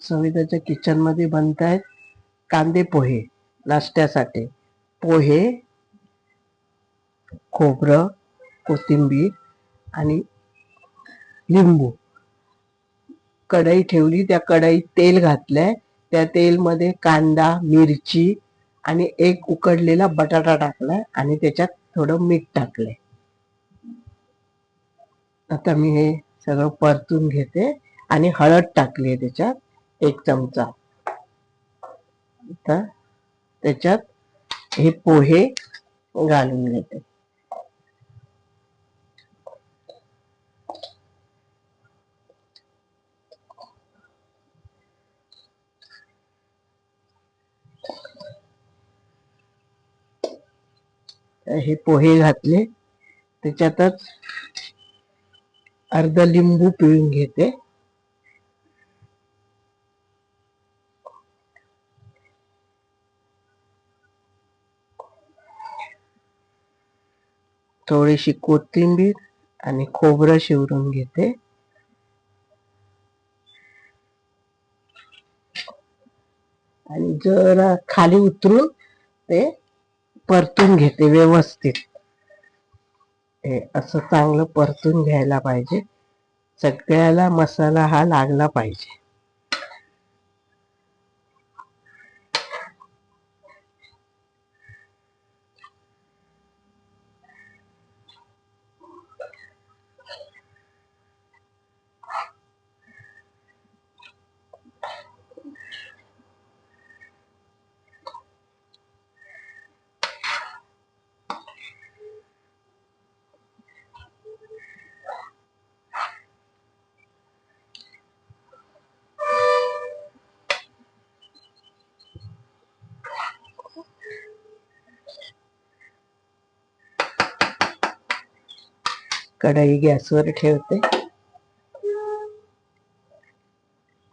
सविताच्या kitchen मध्ये बनत आहेत कांदे पोहे नाश्त्यासाठी. पोहे, खोबरं, कोथिंबीर आणि लिंबू. कढई ठेवली, त्या कढईत तेल घातलंय, त्या तेलमध्ये कांदा, मिरची आणि एक उकडलेला बटाटा टाकलाय आणि त्याच्यात थोडं मीठ टाकलंय. आता मी हे सगळं परतून घेते आणि हळद टाकली आहे त्याच्यात 1 चमचा. आता त्याच्यात हे पोहे घालून घेते. हे पोहे घातले, त्याच्यातच अर्धा लिंबू पिळून घेते. थोडीशी कोथिंबीर आणि खोबरं शिवरून घेते. आणि जरा खाली उतरून ते परतून घेते व्यवस्थित. हे असं चांगलं परतून घ्यायला पाहिजे. सगळ्याला मसाला हा लागला पाहिजे. कढई गॅसवर ठेवते.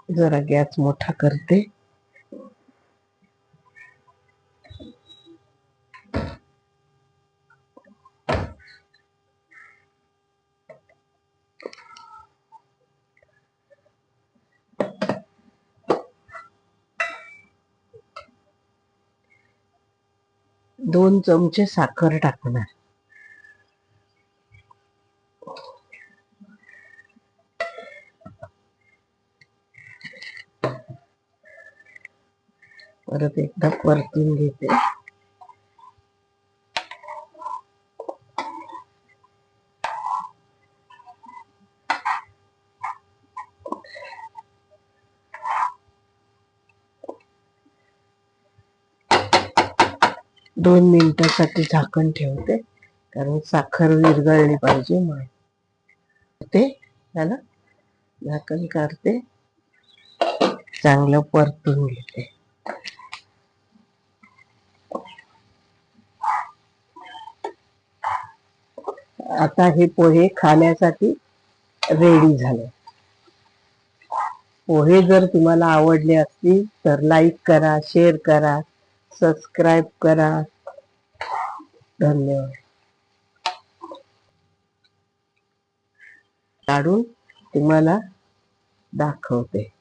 जरा गॅस मोठा करते. दोन चमचे साखर टाकणार. परत एकदा परतून घेते. दोन मिनिटासाठी झाकण ठेवते, कारण साखर विरघळली पाहिजे म्हणून. ते झालं, झाकण काढते, चांगलं परतून घेते. आता हे पोहे खाण्यासाठी रेडी झाले. पोहे जर तुम्हाला आवडले असतील तर लाईक करा, शेअर करा, सबस्क्राईब करा. धन्यवाद. काढून तुम्हाला दाखवते.